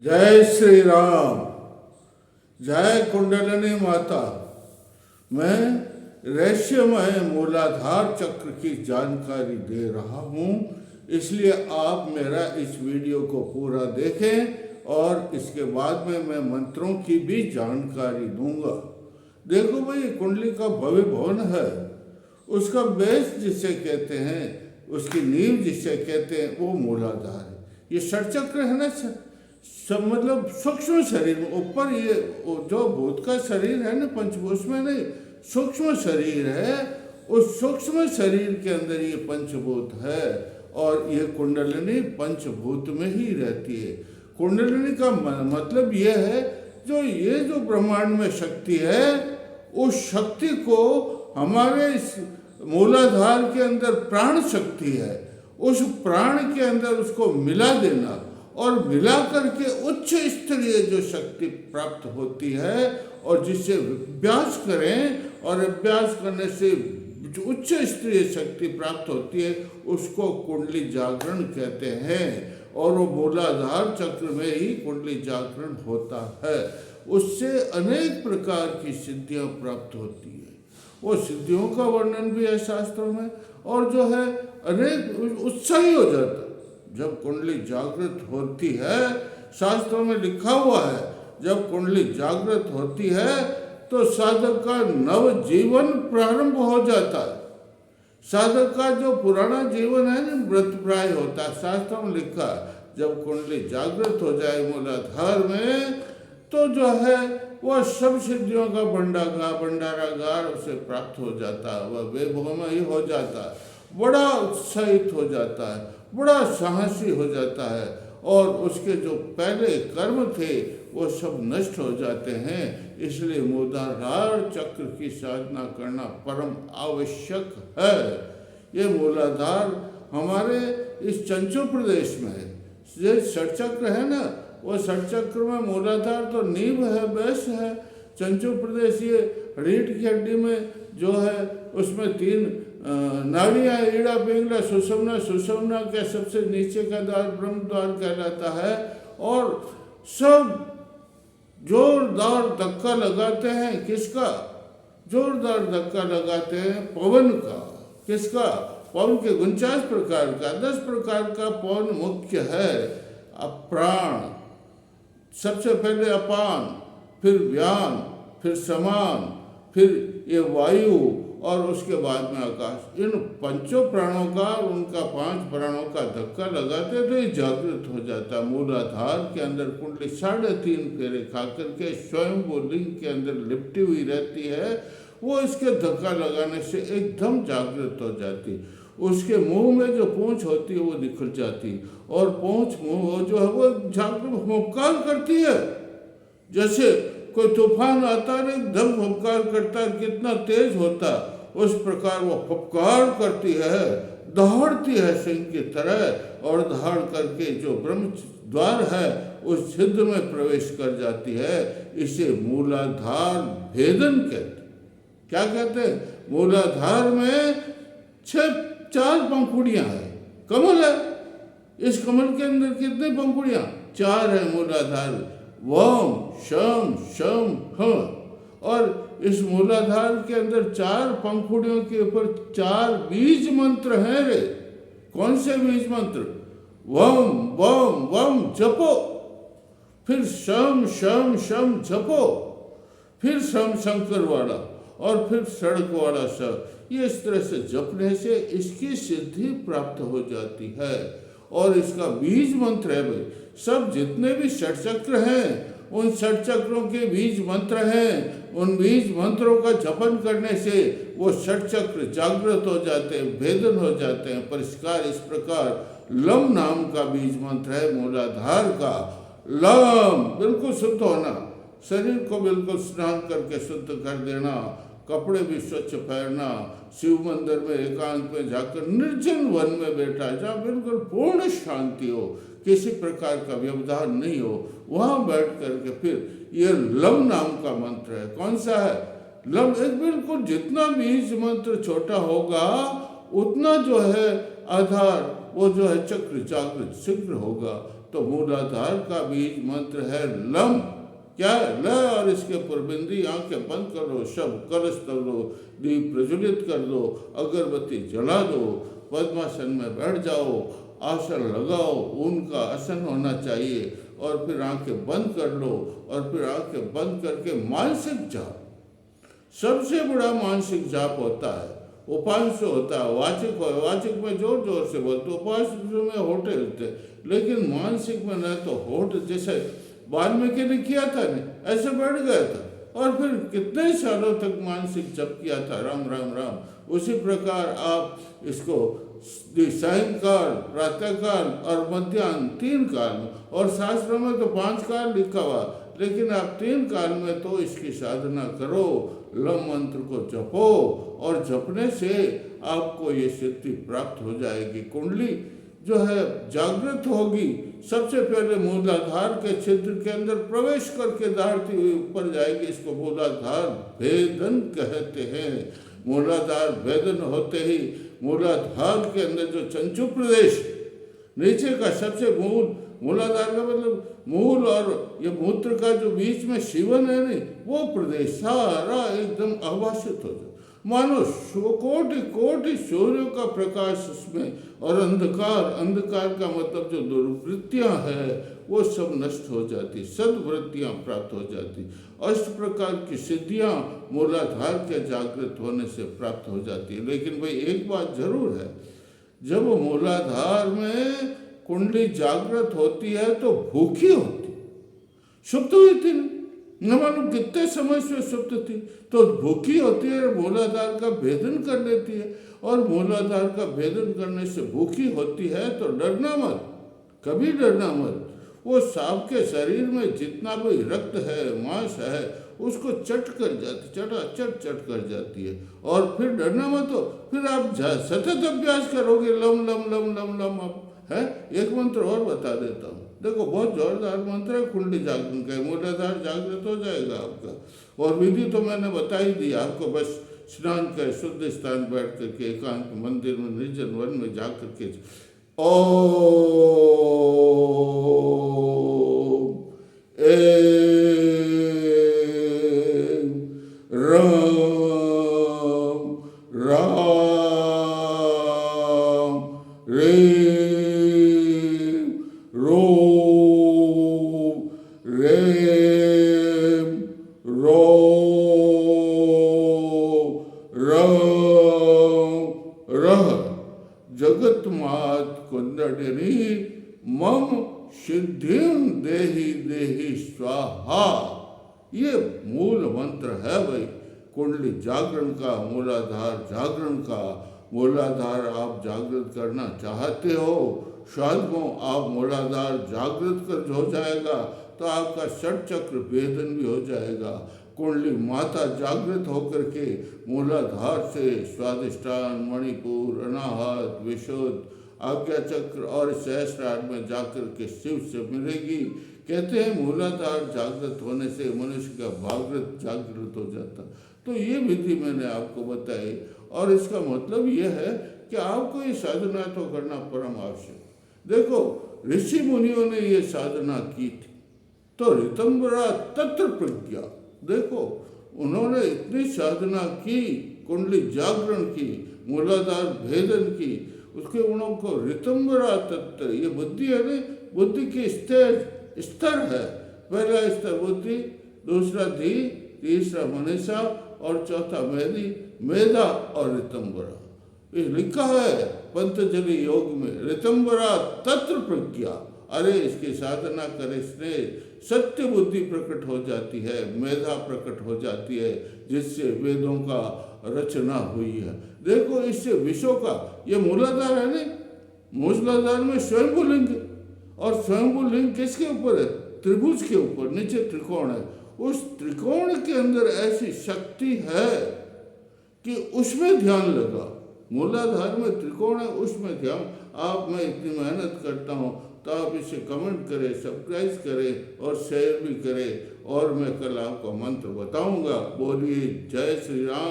जय श्री राम। जय कुंडलिनी माता। मैं रहस्यमय मूलाधार चक्र की जानकारी दे रहा हूँ, इसलिए आप मेरा इस वीडियो को पूरा देखें और इसके बाद में मैं मंत्रों की भी जानकारी दूंगा। देखो भाई, कुंडली का भव्य भवन है, उसका बेस जिसे कहते हैं, उसकी नींव जिसे कहते हैं, वो मूलाधार है। ये षटचक्र है ना, सब मतलब सूक्ष्म शरीर में ऊपर ये जो भूत का शरीर है ना, पंचभूत में नहीं, सूक्ष्म शरीर है। उस सूक्ष्म शरीर के अंदर ये पंचभूत है और ये कुंडलिनी पंचभूत में ही रहती है। कुंडलिनी का मतलब ये है, ये जो ब्रह्मांड में शक्ति है, उस शक्ति को हमारे इस मूलाधार के अंदर प्राण शक्ति है, उस प्राण के अंदर उसको मिला देना और मिला करके उच्च स्तरीय जो शक्ति प्राप्त होती है, और जिससे अभ्यास करें और अभ्यास करने से जो उच्च स्तरीय शक्ति प्राप्त होती है, उसको कुंडली जागरण कहते हैं। और वो मूलाधार चक्र में ही कुंडली जागरण होता है। उससे अनेक प्रकार की सिद्धियां प्राप्त होती है। वो सिद्धियों का वर्णन भी है शास्त्रों में, और जो है अनेक उत्साही हो जाता है जब कुंडली जागृत होती है। शास्त्रों में लिखा हुआ है, जब कुंडली जागृत होती है तो साधक का नव जीवन प्रारंभ हो जाता है। साधक का जो पुराना जीवन है ना, मृतप्राय होता है। शास्त्रों में लिखा है, जब कुंडली जागृत हो जाए मूलाधार में, तो जो है वह सब सिद्धियों का भंडारागार उसे प्राप्त हो जाता है। वह वैभवमयी हो जाता है, बड़ा उत्साहित हो जाता है, बड़ा साहसी हो जाता है, और उसके जो पहले कर्म थे वो सब नष्ट हो जाते हैं। इसलिए मूलाधार चक्र की साधना करना परम आवश्यक है। ये मूलाधार हमारे इस चंचू प्रदेश में है। ये षटचक्र है ना, वो षटचक्र में मूलाधार तो नींव है, बेस है। चंचू प्रदेश ये रीढ़ की हड्डी में जो है, उसमें 3 नाड़ियाँ, ईड़ा, पिंगला, सुषुम्ना। सुषुम्ना के सबसे नीचे का द्वार ब्रह्म द्वार कहलाता है। और सब जोरदार धक्का लगाते हैं, किसका? जोरदार धक्का लगाते हैं पवन का। किसका? पवन के 49 प्रकार का, 10 प्रकार का पवन मुख्य है। अप्राण, सबसे पहले अपान, फिर व्यान, फिर समान, फिर ये वायु, और उसके बाद में आकाश। इन 5 प्राणों का, उनका 5 प्राणों का धक्का लगाते तो ये जागृत हो जाता। मूलाधार के अंदर कुंडली 3.5 फेरे खा करके स्वयं वो लिंग के अंदर लिपटी हुई रहती है। वो इसके धक्का लगाने से एकदम जागृत हो जाती। उसके मुंह में जो पूंछ होती है वो निकल जाती, और पूंछ मुंह जो है वो जागृत हुंकार करती है। जैसे कोई तूफान आता है, एकदम फुफकार करता है, कितना तेज होता, उस प्रकार वो फुफकार करती है, दहाड़ती है सिंह की तरह, और दहाड़ करके जो ब्रह्म द्वार है उस छिद्र में प्रवेश कर जाती है। इसे मूलाधार भेदन कहते। क्या कहते हैं? मूलाधार में 4 पंखुड़ियां हैं, कमल है। इस कमल के अंदर कितने पंखुड़ियां? 4 है मूलाधार। वम, शम, शम, ह। और इस मूलाधार के अंदर 4 पंखुड़ियों के ऊपर 4 बीज मंत्र हैं रे। कौन से बीज मंत्र? वम वम वम जपो, फिर शम शम शम जपो, फिर शम शंकर वाला, और फिर सड़क वाला सब। ये इस तरह से जपने से इसकी सिद्धि प्राप्त हो जाती है। और इसका बीज मंत्र है भाई, सब जितने भी षटचक्र हैं, उन षटचक्रों के बीज मंत्र हैं। उन बीज मंत्रों का जपन करने से वो षटचक्र जागृत हो जाते हैं, भेदन हो जाते हैं, परिष्कार। इस प्रकार लम नाम का बीज मंत्र है मूलाधार का। लम, बिल्कुल शुद्ध होना, शरीर को बिल्कुल स्नान करके शुद्ध कर देना, कपड़े भी स्वच्छ पहनना, शिव मंदिर में एकांत में जाकर निर्जन वन में बैठा, जहाँ बिल्कुल पूर्ण शांति हो, किसी प्रकार का व्यवधान नहीं हो, वहाँ बैठ करके फिर ये लम नाम का मंत्र है। कौन सा है? लम। एक बिल्कुल जितना बीज मंत्र छोटा होगा, उतना जो है आधार, वो जो है चक्र जागृत शीघ्र होगा। तो मूलाधार का बीज मंत्र है लम। क्या है? ल, और इसके ऊपर बिंदी, आंखें बंद कर लो, शब्द कलश कर लो, दीप प्रज्वलित कर दो, अगरबत्ती जला दो, पद्मासन में बैठ जाओ, आसन लगाओ, ऊन का आसन होना चाहिए, और फिर आंखें बंद कर लो, और फिर आंखें बंद करके मानसिक जाप, सबसे बड़ा मानसिक जाप होता है उपांश होता है। वाचिक हो, वाचिक में जोर जोर से बोलते, उपांश में होठे हिलते, लेकिन मानसिक में न तो होठ, जैसे वाल्मीकि ने किया था न, ऐसे बैठ गया था, और फिर कितने सालों तक मानसिक जप किया था, राम राम राम। उसी प्रकार आप इसको सायंकाल, प्रातःकाल और मध्याह्न 3 काल में, और शास्त्रों में तो 5 काल लिखा हुआ, लेकिन आप 3 काल में तो इसकी साधना करो, लम मंत्र को जपो, और जपने से आपको ये सिद्धि प्राप्त हो जाएगी। कुंडली जो है जागृत होगी, सबसे पहले मूलाधार के छिद्र के अंदर प्रवेश करके दहाड़ती हुई ऊपर जाएगी। इसको मूलाधार भेदन कहते हैं। मूलाधार भेदन होते ही मूलाधार के अंदर जो चंचू प्रदेश, नीचे का सबसे मूलाधार का मतलब मूल, और ये मूत्र का जो बीच में शिवन है नहीं, वो प्रदेश सारा एकदम आभासित हो जाए, मानो कोटि कोटि सूर्यों का प्रकाश उसमें, और अंधकार, अंधकार का मतलब जो दुर्वृत्तियां है वो सब नष्ट हो जाती, सद्वृत्तियां प्राप्त हो जाती। अष्ट प्रकार की सिद्धियां मूलाधार के जागृत होने से प्राप्त हो जाती है। लेकिन भाई एक बात जरूर है, जब मूलाधार में कुंडली जागृत होती है तो भूखी होती, सुप्त हुई थी न मालूम कितने समय से सुप्त थी, तो भूखी होती है, मूलाधार का भेदन कर लेती है, और मूलाधार का भेदन करने से भूखी होती है तो डरना मत, कभी डरना मत। वो सांप के शरीर में जितना भी रक्त है, मांस है, उसको चट कर जाती, चट कर जाती है, और फिर डरना मत हो। फिर आप सतत अभ्यास करोगे, lump lump lump lump lump. आप है एक मंत्र और बता देता हूँ, देखो बहुत जोरदार मंत्र है कुंडली जागरण का, मूलाधार जागृत हो जाएगा आपका। और विधि तो मैंने बता ही दी आपको, बस स्नान कर शुद्ध स्थान बैठ करके एकांत मंदिर में निर्जन वन में जा करके ओम राम राम रे जगत मात कुंडलिनी मम सिद्धिं देहि देहि स्वाहा। ये मूल मंत्र है भाई कुंडली जागरण का, मूलाधार जागरण का। मूलाधार आप जागृत करना चाहते हो, शायद को आप मूलाधार जागृत कर हो जाएगा तो आपका षट चक्र भेदन भी हो जाएगा। कुंडली माता जागृत होकर के मूलाधार से स्वादिष्ठान, मणिपुर, अनाहत, विशुद्ध, आज्ञा चक्र और सहस्त्रार में जाकर के शिव से मिलेगी। कहते हैं मूलाधार जागृत होने से मनुष्य का भागृत जागृत हो जाता। तो ये विधि मैंने आपको बताई, और इसका मतलब ये है कि आपको ये साधना तो करना परम आवश्यक। देखो ऋषि मुनियों ने ये साधना की थी, तो ऋतंबरा तत्र प्रज्ञा, देखो उन्होंने इतनी साधना की, कुंडली जागरण की, मूलाधार भेदन की, उसके गुणों को ऋतंबरा तत्व, ये बुद्धि है नहीं, बुद्धि की स्तर है। पहला स्तर बुद्धि, दूसरा धी, तीसरा मनीषा, और चौथा मेधी, मेधा और ऋतंबरा। ये लिखा है पंतजलि योग में, ऋतंबरा तत्र प्रज्ञा। अरे इसकी साधना करे से सत्य बुद्धि प्रकट हो जाती है, मेधा प्रकट हो जाती है, जिससे वेदों का रचना हुई है। देखो इससे विश्व का ये मूलाधार है नहीं, मूलाधार में स्वयंभू लिंग, और स्वयंभू लिंग किसके ऊपर है? त्रिभुज के ऊपर, नीचे त्रिकोण है। उस त्रिकोण के अंदर ऐसी शक्ति है कि उसमें ध्यान लगा। मूलाधार में त्रिकोण है, उसमें ध्यान। आप मैं इतनी मेहनत करता हूँ, तो आप इसे कमेंट करें, सब्सक्राइब करें और शेयर भी करें, और मैं कल आपको मंत्र बताऊंगा। बोलिए जय श्री राम।